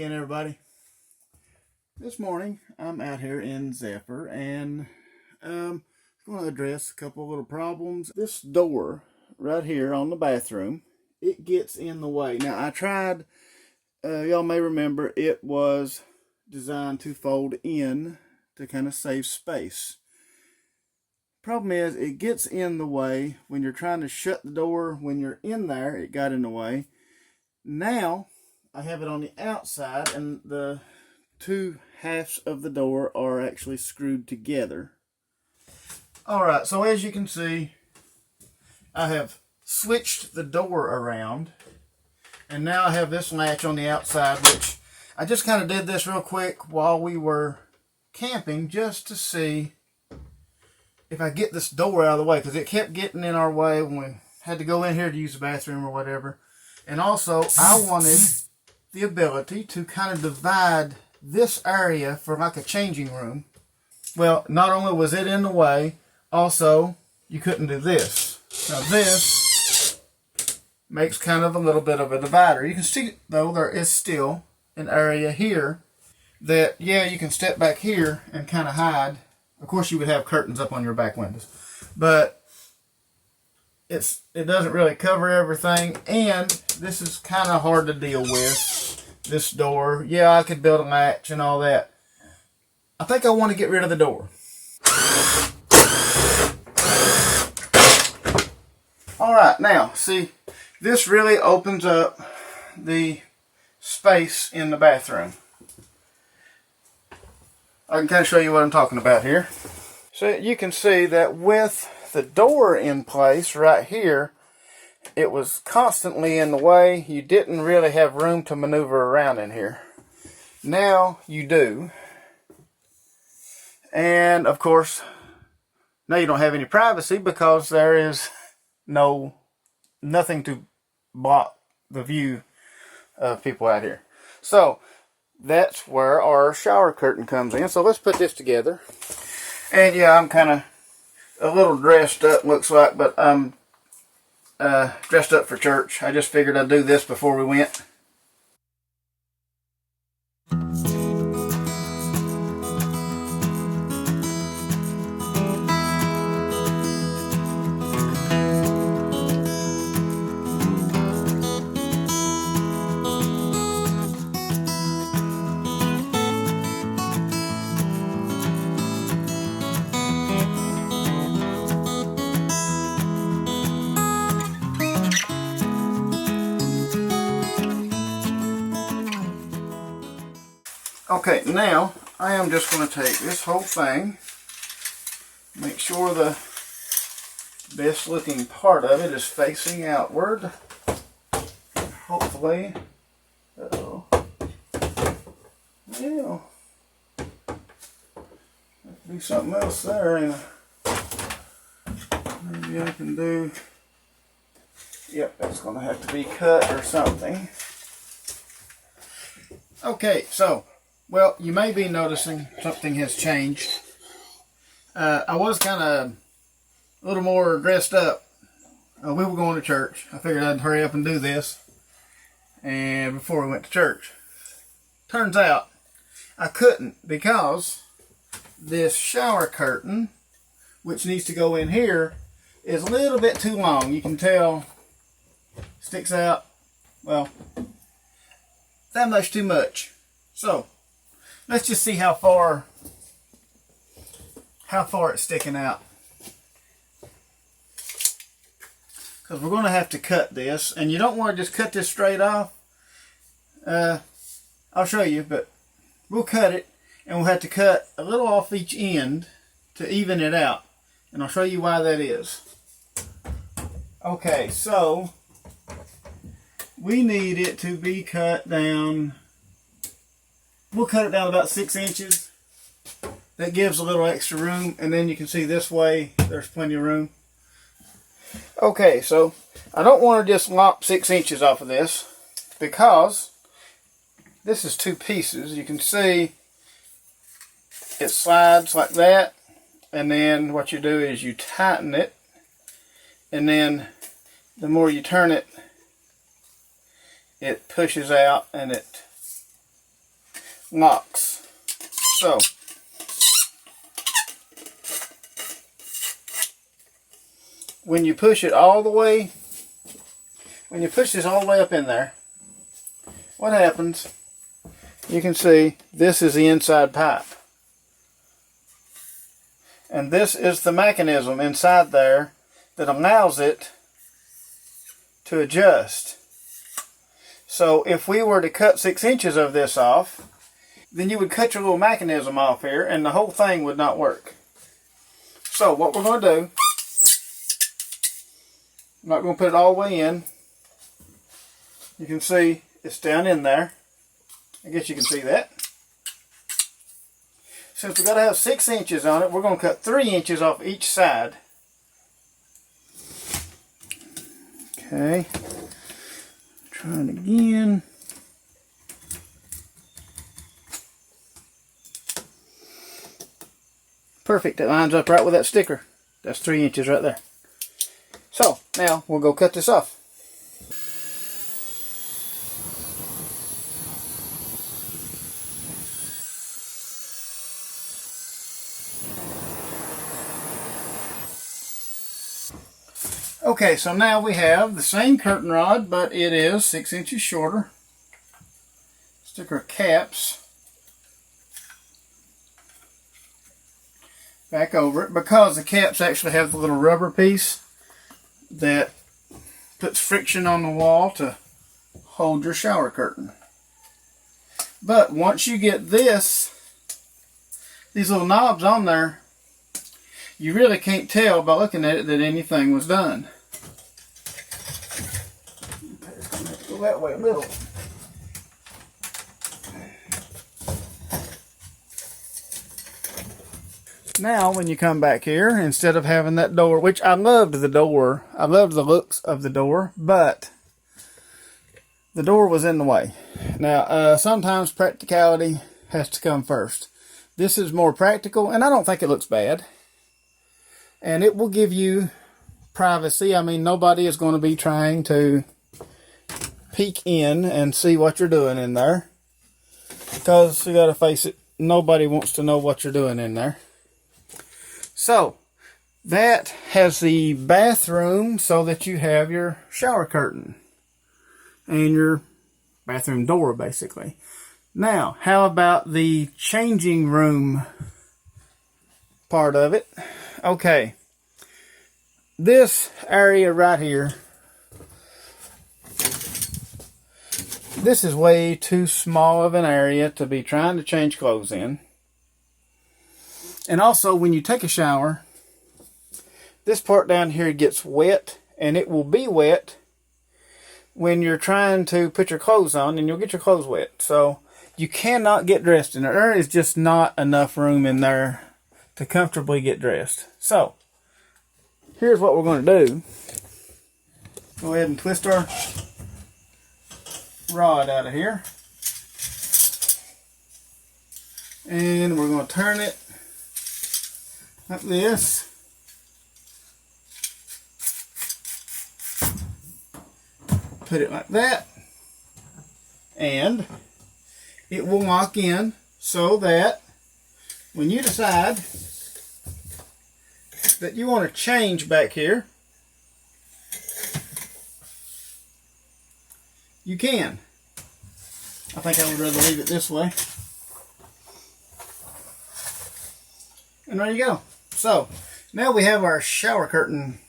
again, everybody. This morning I'm out here in Zephyr and I'm going to address a couple little problems. This door right here on the bathroom, it gets in the way. Now I tried, y'all may remember, it was designed to fold in to kind of save space. Problem is, it gets in the way when you're trying to shut the door. When you're in there, it got in the way. Now I have it on the outside, and the two halves of the door are actually screwed together. Alright, so as you can see, I have switched the door around, and now I have this latch on the outside, which I just kind of did this real quick while we were camping, just to see if I get this door out of the way, because it kept getting in our way when we had to go in here to use the bathroom or whatever. And also, I wanted the ability to kind of divide this area for like a changing room. Well, not only was it in the way, also you couldn't do this. Now this makes kind of a little bit of a divider. You can see though there is still an area here that, yeah, you can step back here and kind of hide. Of course you would have curtains up on your back windows, but it doesn't really cover everything, and this is kind of hard to deal with, this door. Yeah, I could build a latch and all that. I think I want to get rid of the door. Alright, now, see, this really opens up the space in the bathroom. I can kind of show you what I'm talking about here. So you can see that with the door in place right here, it was constantly in the way. You didn't really have room to maneuver around in here. Now you do. And of course, now you don't have any privacy because there is nothing to block the view of people out here. So that's where our shower curtain comes in. So let's put this together. And yeah, I'm kind of a little dressed up, looks like, but I'm dressed up for church. I just figured I'd do this before we went. Okay, now I am just going to take this whole thing, make sure the best looking part of it is facing outward. Hopefully, yeah, do something else there, and maybe I can do, yep, that's going to have to be cut or something. Okay, so, well, you may be noticing something has changed. I was kind of a little more dressed up. We were going to church. I figured I'd hurry up and do this, and before we went to church. Turns out I couldn't, because this shower curtain, which needs to go in here, is a little bit too long. You can tell, sticks out, well, that much too much. So let's just see how far it's sticking out. Because we're going to have to cut this, and you don't want to just cut this straight off. I'll show you, but we'll cut it, and we'll have to cut a little off each end to even it out, and I'll show you why that is. Okay, so we need it to be cut down. We'll cut it down about 6 inches. That gives a little extra room, and then you can see this way there's plenty of room. Okay, so I don't want to just lop 6 inches off of this, because this is 2 pieces. You can see it slides like that, and then what you do is you tighten it, and then the more you turn it, it pushes out, and it locks. So when you push it all the way, when you push this all the way up in there, what happens, you can see this is the inside pipe. And this is the mechanism inside there that allows it to adjust. So if we were to cut 6 inches of this off, then you would cut your little mechanism off here and the whole thing would not work. So what we're going to do, I'm not going to put it all the way in. You can see it's down in there. I guess you can see that. Since we've got to have 6 inches on it, we're going to cut 3 inches off each side. Okay. Try it again. Perfect. It lines up right with that sticker. That's 3 inches right there. So, now we'll go cut this off. Okay, so now we have the same curtain rod, but it is 6 inches shorter. Stick our caps back over it because the caps actually have the little rubber piece that puts friction on the wall to hold your shower curtain. But once you get these little knobs on there, you really can't tell by looking at it that anything was done. Go that way a little. Now when you come back here, instead of having that door, which I loved the door, I loved the looks of the door, but the door was in the way. Now sometimes practicality has to come first. This is more practical and I don't think it looks bad. And it will give you privacy. I mean, nobody is going to be trying to peek in and see what you're doing in there. Because you got to face it, nobody wants to know what you're doing in there. So, that has the bathroom so that you have your shower curtain. And your bathroom door, basically. Now, how about the changing room part of it? Okay, this area right here, this is way too small of an area to be trying to change clothes in. And also when you take a shower, this part down here gets wet, and it will be wet when you're trying to put your clothes on, and you'll get your clothes wet. So you cannot get dressed in there. There is just not enough room in there to comfortably get dressed. So, here's what we're going to do. Go ahead and twist our rod out of here. And we're going to turn it like this. Put it like that. And it will lock in so that when you decide that you want to change back here, you can. I think I would rather leave it this way. And there you go. So, now we have our shower curtain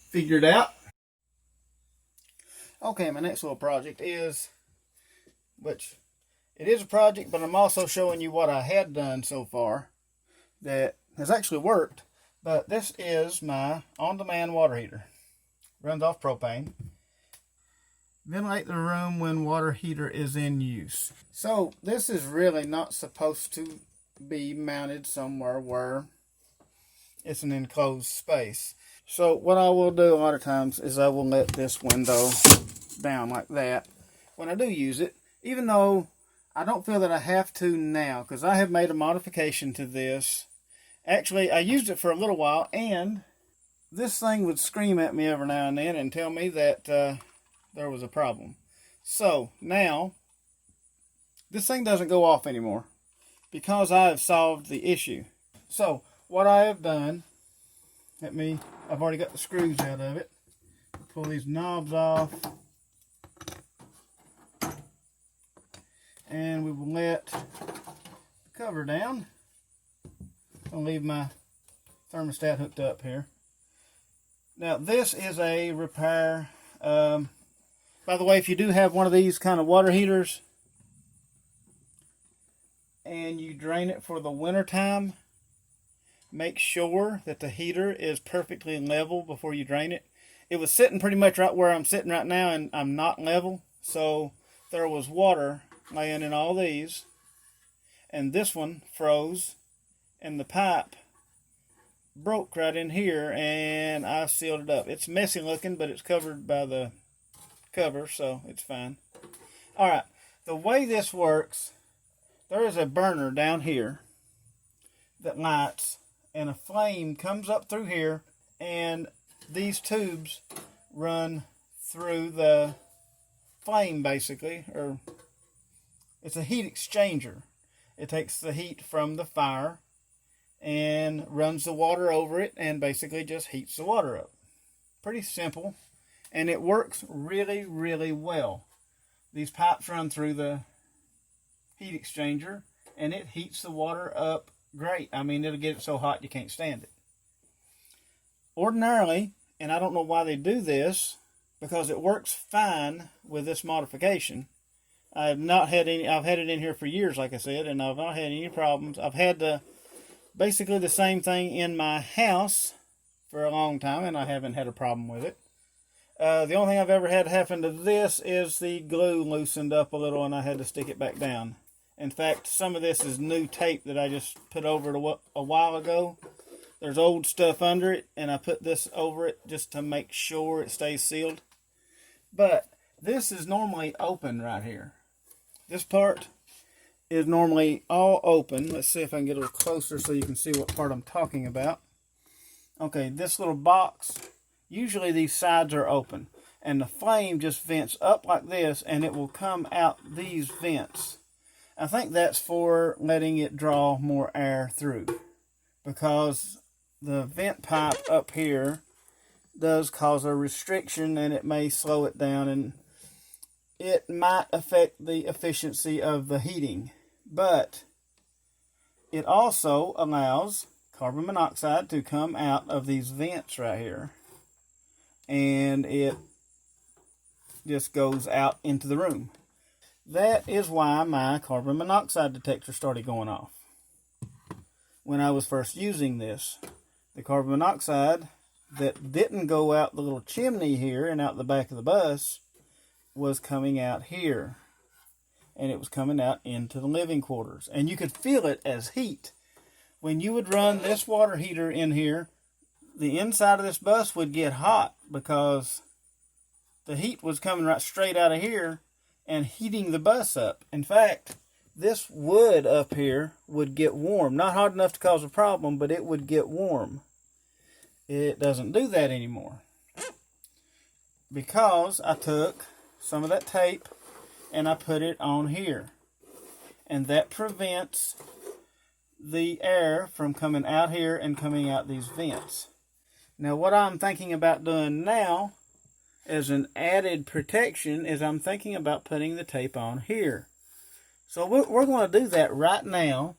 figured out. Okay, my next little project is, which it is a project, but I'm also showing you what I had done so far that has actually worked. But this is my on-demand water heater. Runs off propane. Ventilate the room when water heater is in use. So this is really not supposed to be mounted somewhere where it's an enclosed space. So what I will do a lot of times is I will let this window down like that when I do use it, even though I don't feel that I have to now, because I have made a modification to this. Actually, I used it for a little while, and this thing would scream at me every now and then and tell me that there was a problem. So now this thing doesn't go off anymore because I have solved the issue. So what I have done, I've already got the screws out of it. Pull these knobs off. And we will let the cover down. I'll leave my thermostat hooked up here. Now this is a repair. By the way, if you do have one of these kind of water heaters and you drain it for the winter time, make sure that the heater is perfectly level before you drain it. It was sitting pretty much right where I'm sitting right now, and I'm not level, so there was water laying in all these, and this one froze, and the pipe broke right in here, and I sealed it up. It's messy looking, but it's covered by the cover, so it's fine. Alright, the way this works, there is a burner down here that lights, and a flame comes up through here, and these tubes run through the flame basically, or it's a heat exchanger. It takes the heat from the fire and runs the water over it and basically just heats the water up. Pretty simple, and it works really, really well. These pipes run through the heat exchanger and it heats the water up great. I mean, it'll get it so hot you can't stand it. Ordinarily, and I don't know why they do this, because it works fine with this modification. I've had it in here for years, like I said, and I've not had any problems. I've had basically the same thing in my house for a long time, and I haven't had a problem with it. The only thing I've ever had happen to this is the glue loosened up a little, and I had to stick it back down. In fact, some of this is new tape that I just put over it a while ago. There's old stuff under it, and I put this over it just to make sure it stays sealed. But this is normally open right here. This part is normally all open. Let's see if I can get a little closer so you can see what part I'm talking about. Okay, this little box, usually these sides are open, and the flame just vents up like this, and it will come out these vents. I think that's for letting it draw more air through, because the vent pipe up here does cause a restriction, and it may slow it down, and it might affect the efficiency of the heating. But it also allows carbon monoxide to come out of these vents right here, and it just goes out into the room. That is why my carbon monoxide detector started going off when I was first using this. The carbon monoxide that didn't go out the little chimney here and out the back of the bus was coming out here, and it was coming out into the living quarters, and you could feel it as heat. When you would run this water heater in here, the inside of this bus would get hot because the heat was coming right straight out of here and heating the bus up. In fact, this wood up here would get warm. Not hot enough to cause a problem, but it would get warm. It doesn't do that anymore, because I took some of that tape and I put it on here, and that prevents the air from coming out here and coming out these vents. Now what I'm thinking about doing now as an added protection is I'm thinking about putting the tape on here. So we're going to do that right now.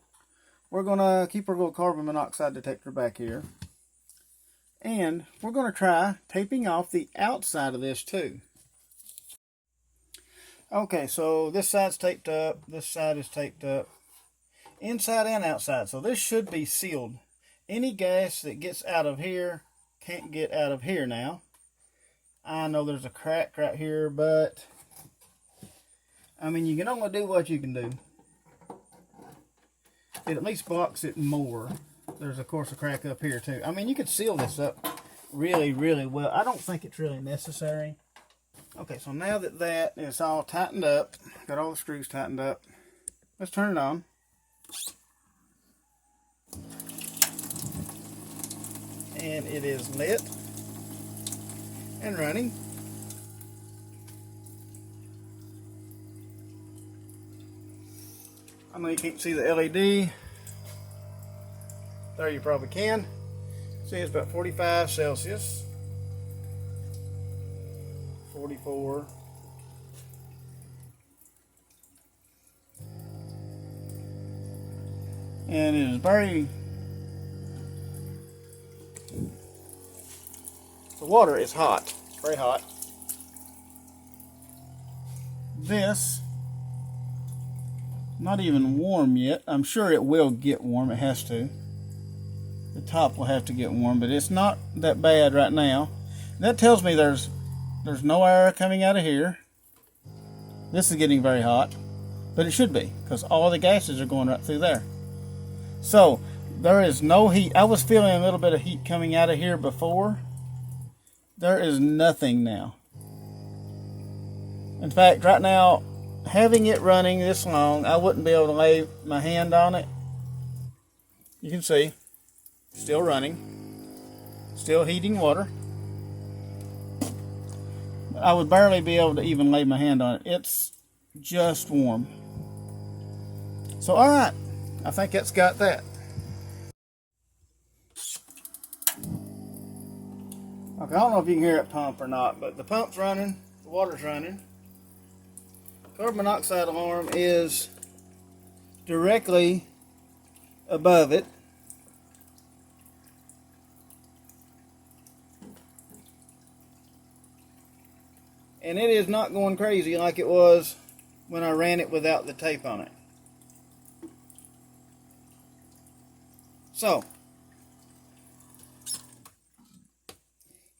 We're going to keep our little carbon monoxide detector back here, and we're going to try taping off the outside of this too. Okay, so this side's taped up, this side is taped up, inside and outside. So this should be sealed. Any gas that gets out of here can't get out of here now. I know there's a crack right here, but I mean, you can only do what you can do. It at least blocks it more. There's of course a crack up here too. I mean, you could seal this up really, really well. I don't think it's really necessary. Okay, so now that that is all tightened up, got all the screws tightened up, let's turn it on. And it is lit and running. know you can't see the LED. There you probably can. See, it's about 45 Celsius. 44. And it is very... The water is hot. Very hot. This, not even warm yet. I'm sure it will get warm. It has to. The top will have to get warm, but it's not that bad right now. That tells me there's no air coming out of here. This is getting very hot, but it should be, because all the gases are going right through there. So there is no heat. I was feeling a little bit of heat coming out of here before. There is nothing now. In fact, right now, having it running this long, I wouldn't be able to lay my hand on it. You can see, still running, still heating water. I would barely be able to even lay my hand on it. It's just warm. So, all right, I think that's got that. Okay, I don't know if you can hear it pump or not, but the pump's running, the water's running. Carbon monoxide alarm is directly above it. And it is not going crazy like it was when I ran it without the tape on it. So,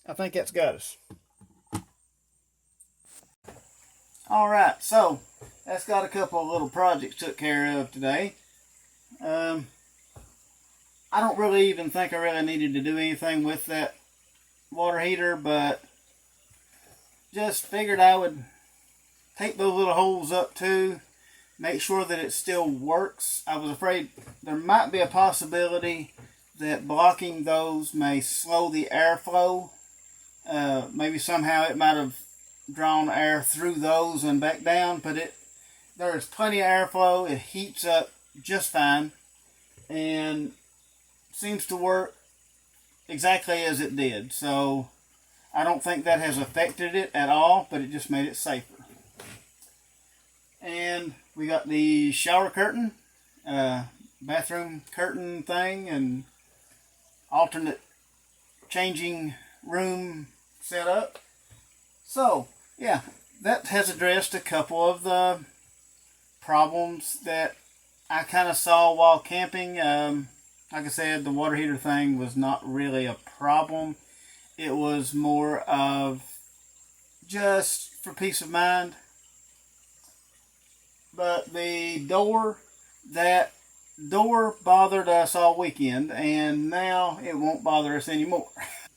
I think that's got us. Alright, so that's got a couple of little projects took care of today. I don't really even think I really needed to do anything with that water heater, but just figured I would take those little holes up too, make sure that it still works. I was afraid there might be a possibility that blocking those may slow the airflow. Maybe somehow it might have drawn air through those and back down, but there's plenty of airflow. It heats up just fine and seems to work exactly as it did. So I don't think that has affected it at all, but it just made it safer. And we got the shower curtain, bathroom curtain thing, and alternate changing room set up. So, yeah, that has addressed a couple of the problems that I kind of saw while camping. Like I said, the water heater thing was not really a problem. It was more of just for peace of mind. But the door, that door bothered us all weekend, and now it won't bother us anymore.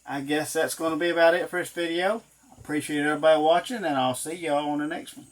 I guess that's going to be about it for this video. Appreciate everybody watching, and I'll see y'all on the next one.